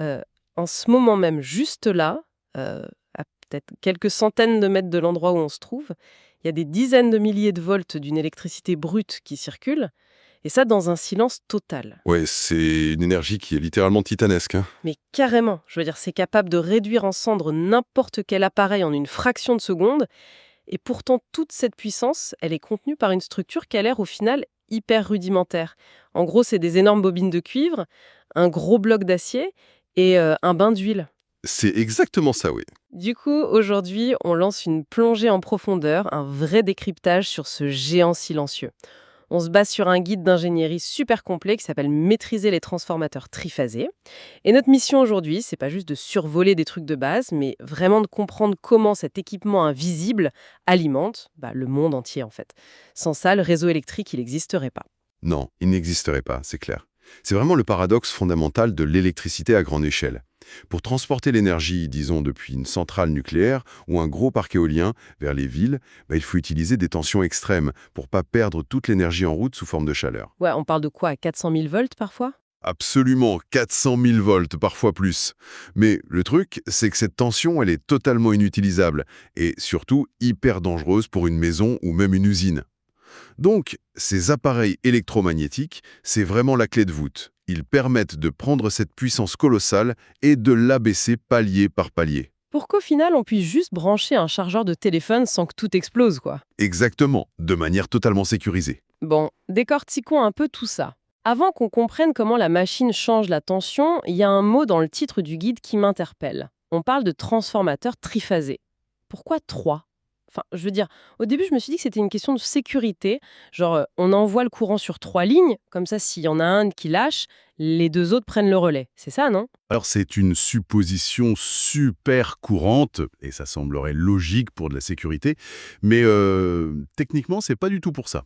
Heu, En ce moment même, juste là, à peut-être quelques centaines de mètres de l'endroit où on se trouve, il y a des dizaines de milliers de volts d'une électricité brute qui circulent et ça dans un silence total. Ouais, c'est une énergie qui est littéralement titanesque, hein. Mais carrément, je veux dire, c'est capable de réduire en cendres n'importe quel appareil en une fraction de seconde et pourtant toute cette puissance, elle est contenue par une structure qui a l'air au final hyper rudimentaire. En gros, c'est des énormes bobines de cuivre, un gros bloc d'acier et un bain d'huile. C'est exactement ça, oui. Du coup, aujourd'hui, on lance une plongée en profondeur, un vrai décryptage sur ce géant silencieux. On se base sur un guide d'ingénierie super complet qui s'appelle Maîtriser les transformateurs triphasés. Et notre mission aujourd'hui, c'est pas juste de survoler des trucs de base, mais vraiment de comprendre comment cet équipement invisible alimente le monde entier en fait. Sans ça, le réseau électrique, il n'existerait pas. Non, il n'existerait pas, c'est clair. C'est vraiment le paradoxe fondamental de l'électricité à grande échelle. Pour transporter l'énergie, disons, depuis une centrale nucléaire ou un gros parc éolien vers les villes, il faut utiliser des tensions extrêmes pour pas perdre toute l'énergie en route sous forme de chaleur. Ouais, on parle de quoi, 400 000 volts parfois? Absolument, 400 000 volts, parfois plus. Mais le truc, c'est que cette tension, elle est totalement inutilisable et surtout hyper dangereuse pour une maison ou même une usine. Donc, ces appareils électromagnétiques, c'est vraiment la clé de voûte. Ils permettent de prendre cette puissance colossale et de l'abaisser palier par palier. Pour qu'au final, on puisse juste brancher un chargeur de téléphone sans que tout explose, quoi. Exactement, de manière totalement sécurisée. Bon, décortiquons un peu tout ça. Avant qu'on comprenne comment la machine change la tension, il y a un mot dans le titre du guide qui m'interpelle. On parle de transformateur triphasé. Pourquoi 3? Enfin, je veux dire, au début, je me suis dit que c'était une question de sécurité. Genre, on envoie le courant sur 3 lignes, comme ça, s'il y en a un qui lâche, les deux autres prennent le relais. C'est ça, non? Alors c'est une supposition super courante, et ça semblerait logique pour de la sécurité, mais techniquement, c'est pas du tout pour ça.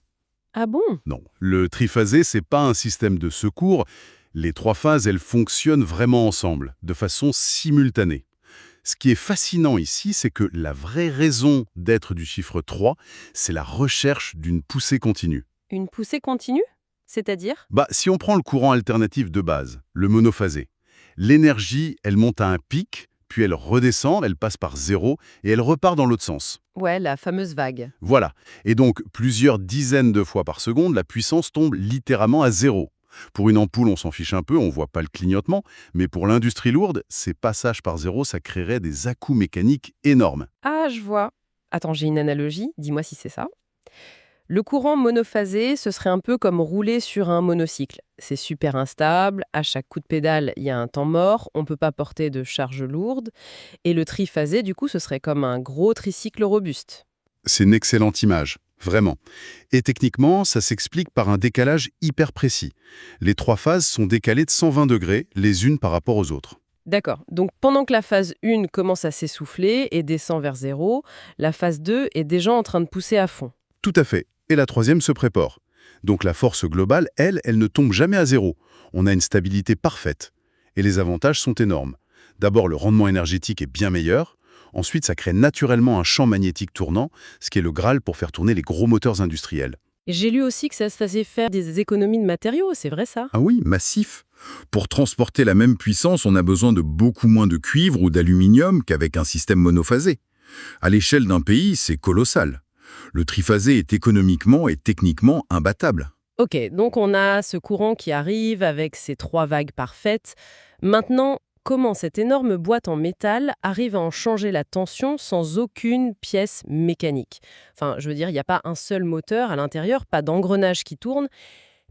Ah bon? Non, le triphasé, c'est pas un système de secours. Les trois phases, elles fonctionnent vraiment ensemble, de façon simultanée. Ce qui est fascinant ici, c'est que la vraie raison d'être du chiffre 3, c'est la recherche d'une poussée continue. Une poussée continue? C'est-à-dire? Si on prend le courant alternatif de base, le monophasé, l'énergie, elle monte à un pic, puis elle redescend, elle passe par zéro, et elle repart dans l'autre sens. Ouais, la fameuse vague. Voilà. Et donc, plusieurs dizaines de fois par seconde, la puissance tombe littéralement à zéro. Pour une ampoule, on s'en fiche un peu, on voit pas le clignotement, mais pour l'industrie lourde, ces passages par zéro, ça créerait des à-coups mécaniques énormes. Ah, je vois. Attends, j'ai une analogie, dis-moi si c'est ça. Le courant monophasé, ce serait un peu comme rouler sur un monocycle. C'est super instable, à chaque coup de pédale, il y a un temps mort, on ne peut pas porter de charge lourde. Et le triphasé, du coup, ce serait comme un gros tricycle robuste. C'est une excellente image, vraiment. Et techniquement, ça s'explique par un décalage hyper précis. Les trois phases sont décalées de 120 degrés, les unes par rapport aux autres. D'accord, donc pendant que la phase 1 commence à s'essouffler et descend vers zéro, la phase 2 est déjà en train de pousser à fond. Tout à fait. Et la troisième se prépare. Donc la force globale, elle ne tombe jamais à zéro. On a une stabilité parfaite. Et les avantages sont énormes. D'abord, le rendement énergétique est bien meilleur. Ensuite, ça crée naturellement un champ magnétique tournant, ce qui est le Graal pour faire tourner les gros moteurs industriels. Et j'ai lu aussi que ça se faisait faire des économies de matériaux, c'est vrai ça? Ah oui, massif. Pour transporter la même puissance, on a besoin de beaucoup moins de cuivre ou d'aluminium qu'avec un système monophasé. À l'échelle d'un pays, c'est colossal. Le triphasé est économiquement et techniquement imbattable. Ok, donc on a ce courant qui arrive avec ses 3 vagues parfaites. Maintenant, comment cette énorme boîte en métal arrive à en changer la tension sans aucune pièce mécanique? Enfin, je veux dire, il n'y a pas un seul moteur à l'intérieur, pas d'engrenage qui tourne.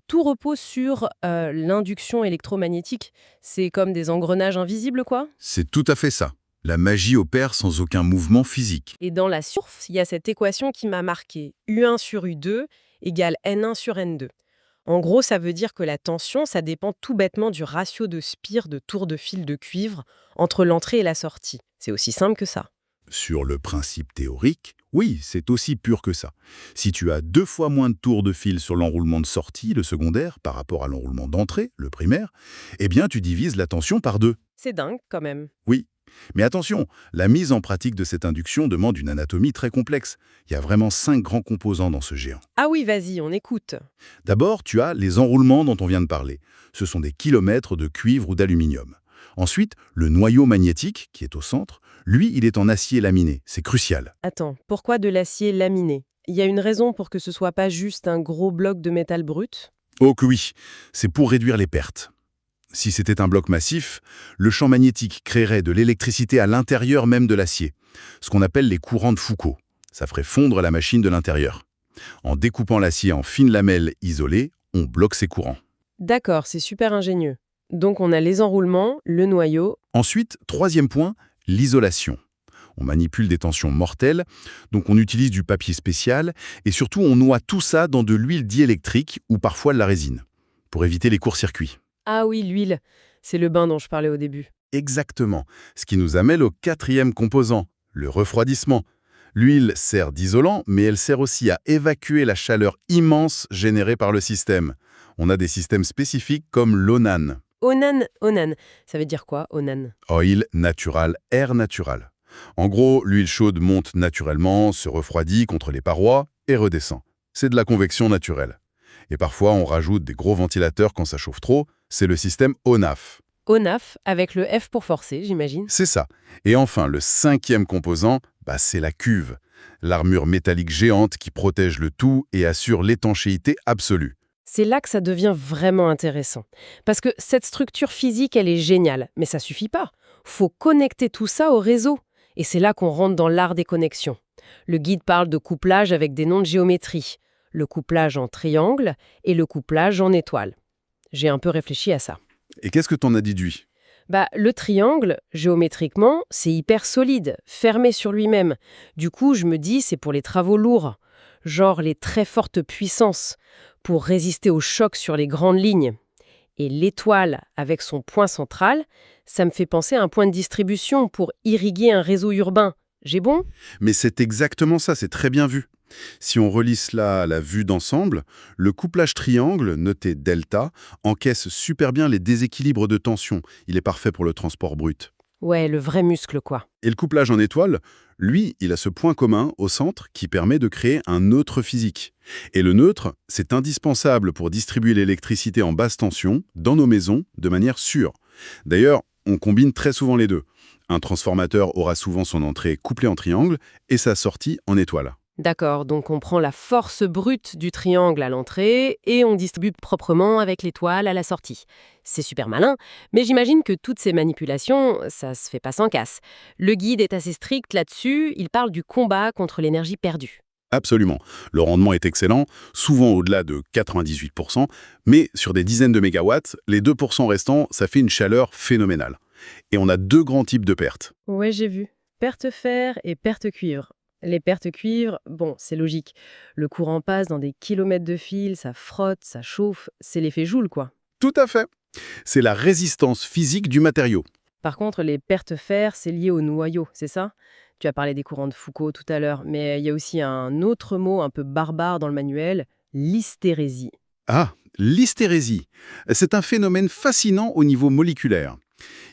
Tout repose sur l'induction électromagnétique. C'est comme des engrenages invisibles, quoi. C'est tout à fait ça. La magie opère sans aucun mouvement physique. Et dans la source, il y a cette équation qui m'a marqué. U1 sur U2 égale N1 sur N2. En gros, ça veut dire que la tension, ça dépend tout bêtement du ratio de spire de tours de fil de cuivre entre l'entrée et la sortie. C'est aussi simple que ça. Sur le principe théorique, oui, c'est aussi pur que ça. Si tu as 2 fois moins de tours de fil sur l'enroulement de sortie, le secondaire, par rapport à l'enroulement d'entrée, le primaire, eh bien tu divises la tension par 2. C'est dingue quand même. Oui. Mais attention, la mise en pratique de cette induction demande une anatomie très complexe. Il y a vraiment 5 grands composants dans ce géant. Ah oui, vas-y, on écoute. D'abord, tu as les enroulements dont on vient de parler. Ce sont des kilomètres de cuivre ou d'aluminium. Ensuite, le noyau magnétique, qui est au centre, lui, il est en acier laminé. C'est crucial. Attends, pourquoi de l'acier laminé? Il y a une raison pour que ce soit pas juste un gros bloc de métal brut? Oh que oui, c'est pour réduire les pertes. Si c'était un bloc massif, le champ magnétique créerait de l'électricité à l'intérieur même de l'acier, ce qu'on appelle les courants de Foucault. Ça ferait fondre la machine de l'intérieur. En découpant l'acier en fines lamelles isolées, on bloque ces courants. D'accord, c'est super ingénieux. Donc on a les enroulements, le noyau. Ensuite, troisième point, l'isolation. On manipule des tensions mortelles, donc on utilise du papier spécial, et surtout on noie tout ça dans de l'huile diélectrique ou parfois de la résine, pour éviter les courts-circuits. Ah oui, l'huile. C'est le bain dont je parlais au début. Exactement. Ce qui nous amène au quatrième composant, le refroidissement. L'huile sert d'isolant, mais elle sert aussi à évacuer la chaleur immense générée par le système. On a des systèmes spécifiques comme l'ONAN. Onan. Ça veut dire quoi, Onan? Oil natural, air natural. En gros, l'huile chaude monte naturellement, se refroidit contre les parois et redescend. C'est de la convection naturelle. Et parfois, on rajoute des gros ventilateurs quand ça chauffe trop. C'est le système ONAF. ONAF, avec le F pour forcer, j'imagine. C'est ça. Et enfin, le cinquième composant, c'est la cuve. L'armure métallique géante qui protège le tout et assure l'étanchéité absolue. C'est là que ça devient vraiment intéressant. Parce que cette structure physique, elle est géniale, mais ça suffit pas. Faut connecter tout ça au réseau. Et c'est là qu'on rentre dans l'art des connexions. Le guide parle de couplage avec des noms de géométrie. Le couplage en triangle et le couplage en étoile. J'ai un peu réfléchi à ça. Et qu'est-ce que t'en as déduit? Le triangle, géométriquement, c'est hyper solide, fermé sur lui-même. Du coup, je me dis, c'est pour les travaux lourds, genre les très fortes puissances, pour résister aux chocs sur les grandes lignes. Et l'étoile, avec son point central, ça me fait penser à un point de distribution pour irriguer un réseau urbain. J'ai bon? Mais c'est exactement ça, c'est très bien vu. Si on relie cela à la vue d'ensemble, le couplage triangle, noté delta, encaisse super bien les déséquilibres de tension. Il est parfait pour le transport brut. Ouais, le vrai muscle, quoi. Et le couplage en étoile, lui, il a ce point commun au centre qui permet de créer un neutre physique. Et le neutre, c'est indispensable pour distribuer l'électricité en basse tension dans nos maisons de manière sûre. D'ailleurs, on combine très souvent les deux. Un transformateur aura souvent son entrée couplée en triangle et sa sortie en étoile. D'accord, donc on prend la force brute du triangle à l'entrée et on distribue proprement avec l'étoile à la sortie. C'est super malin, mais j'imagine que toutes ces manipulations, ça se fait pas sans casse. Le guide est assez strict là-dessus, il parle du combat contre l'énergie perdue. Absolument. Le rendement est excellent, souvent au-delà de 98%, mais sur des dizaines de mégawatts, les 2% restants, ça fait une chaleur phénoménale. Et on a deux grands types de pertes. Ouais, j'ai vu. Perte fer et perte cuivre. Les pertes cuivre, bon, c'est logique. Le courant passe dans des kilomètres de fil, ça frotte, ça chauffe, c'est l'effet Joule, quoi. Tout à fait. C'est la résistance physique du matériau. Par contre, les pertes fer, c'est lié au noyau, c'est ça? Tu as parlé des courants de Foucault tout à l'heure, mais il y a aussi un autre mot un peu barbare dans le manuel, l'hystérésie. Ah, l'hystérésie. C'est un phénomène fascinant au niveau moléculaire.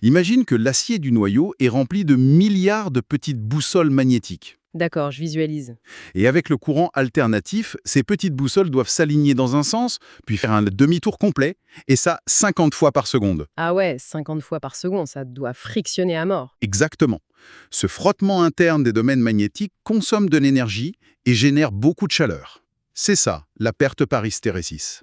Imagine que l'acier du noyau est rempli de milliards de petites boussoles magnétiques. D'accord, je visualise. Et avec le courant alternatif, ces petites boussoles doivent s'aligner dans un sens, puis faire un demi-tour complet, et ça 50 fois par seconde. Ah ouais, 50 fois par seconde, ça doit frictionner à mort. Exactement. Ce frottement interne des domaines magnétiques consomme de l'énergie et génère beaucoup de chaleur. C'est ça, la perte par hystérésis.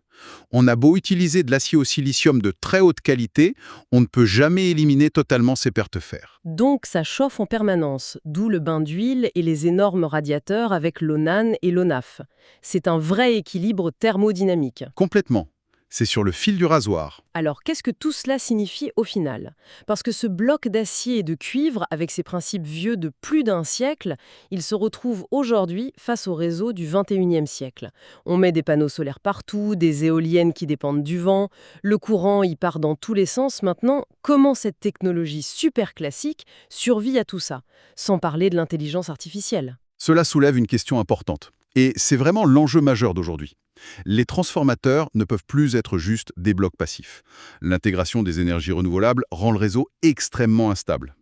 On a beau utiliser de l'acier au silicium de très haute qualité, on ne peut jamais éliminer totalement ces pertes fer. Donc ça chauffe en permanence, d'où le bain d'huile et les énormes radiateurs avec l'ONAN et l'ONAF. C'est un vrai équilibre thermodynamique. Complètement. C'est sur le fil du rasoir. Alors, qu'est-ce que tout cela signifie au final? Parce que ce bloc d'acier et de cuivre, avec ses principes vieux de plus d'un siècle, il se retrouve aujourd'hui face au réseau du 21e siècle. On met des panneaux solaires partout, des éoliennes qui dépendent du vent, le courant y part dans tous les sens. Maintenant, comment cette technologie super classique survit à tout ça? Sans parler de l'intelligence artificielle. Cela soulève une question importante. Et c'est vraiment l'enjeu majeur d'aujourd'hui. Les transformateurs ne peuvent plus être juste des blocs passifs. L'intégration des énergies renouvelables rend le réseau extrêmement instable.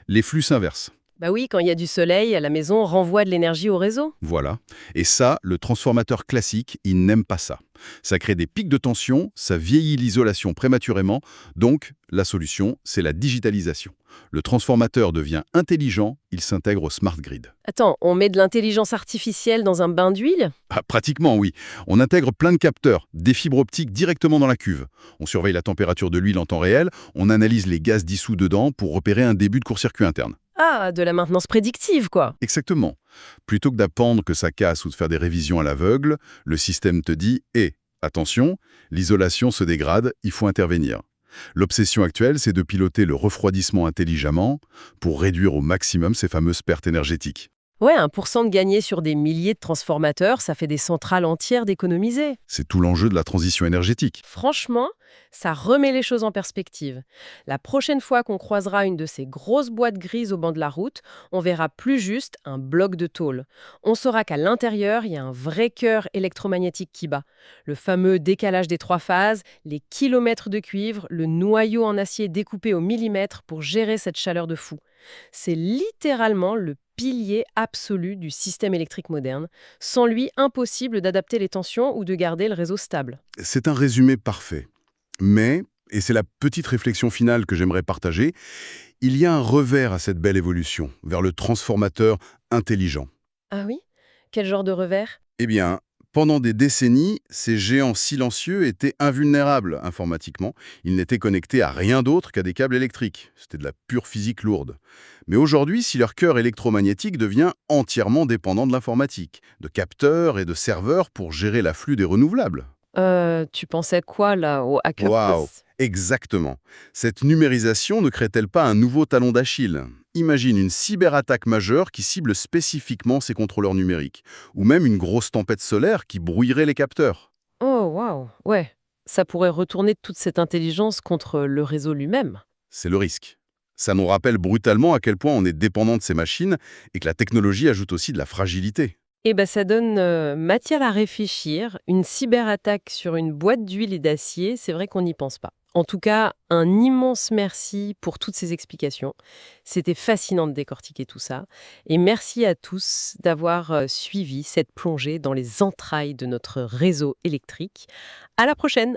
Les flux s'inversent. Bah oui, quand il y a du soleil, la maison renvoie de l'énergie au réseau. Voilà. Et ça, le transformateur classique, il n'aime pas ça. Ça crée des pics de tension, ça vieillit l'isolation prématurément. Donc, la solution, c'est la digitalisation. Le transformateur devient intelligent, il s'intègre au smart grid. Attends, on met de l'intelligence artificielle dans un bain d'huile? Ah, pratiquement, oui. On intègre plein de capteurs, des fibres optiques directement dans la cuve. On surveille la température de l'huile en temps réel, on analyse les gaz dissous dedans pour repérer un début de court-circuit interne. Ah, de la maintenance prédictive, quoi. Exactement. Plutôt que d'attendre que ça casse ou de faire des révisions à l'aveugle, le système te dit « Eh, attention, l'isolation se dégrade, il faut intervenir ». L'obsession actuelle, c'est de piloter le refroidissement intelligemment pour réduire au maximum ces fameuses pertes énergétiques. Ouais, 1% de gagné sur des milliers de transformateurs, ça fait des centrales entières d'économiser. C'est tout l'enjeu de la transition énergétique. Franchement, ça remet les choses en perspective. La prochaine fois qu'on croisera une de ces grosses boîtes grises au banc de la route, on verra plus juste un bloc de tôle. On saura qu'à l'intérieur, il y a un vrai cœur électromagnétique qui bat. Le fameux décalage des 3 phases, les kilomètres de cuivre, le noyau en acier découpé au millimètre pour gérer cette chaleur de fou. C'est littéralement le pilier absolu du système électrique moderne. Sans lui, impossible d'adapter les tensions ou de garder le réseau stable. C'est un résumé parfait. Mais, et c'est la petite réflexion finale que j'aimerais partager, il y a un revers à cette belle évolution, vers le transformateur intelligent. Ah oui? Quel genre de revers? Eh bien, pendant des décennies, ces géants silencieux étaient invulnérables informatiquement. Ils n'étaient connectés à rien d'autre qu'à des câbles électriques. C'était de la pure physique lourde. Mais aujourd'hui, si leur cœur électromagnétique devient entièrement dépendant de l'informatique, de capteurs et de serveurs pour gérer l'afflux des renouvelables. Tu pensais quoi, là, au Hacker Waouh, Plus? exactement. Cette numérisation ne crée-t-elle pas un nouveau talon d'Achille? Imagine une cyberattaque majeure qui cible spécifiquement ces contrôleurs numériques, ou même une grosse tempête solaire qui brouillerait les capteurs. Oh, waouh, ouais. Ça pourrait retourner toute cette intelligence contre le réseau lui-même. C'est le risque. Ça nous rappelle brutalement à quel point on est dépendant de ces machines et que la technologie ajoute aussi de la fragilité. Eh ben, ça donne matière à réfléchir. Une cyberattaque sur une boîte d'huile et d'acier, c'est vrai qu'on n'y pense pas. En tout cas, un immense merci pour toutes ces explications. C'était fascinant de décortiquer tout ça. Et merci à tous d'avoir suivi cette plongée dans les entrailles de notre réseau électrique. À la prochaine!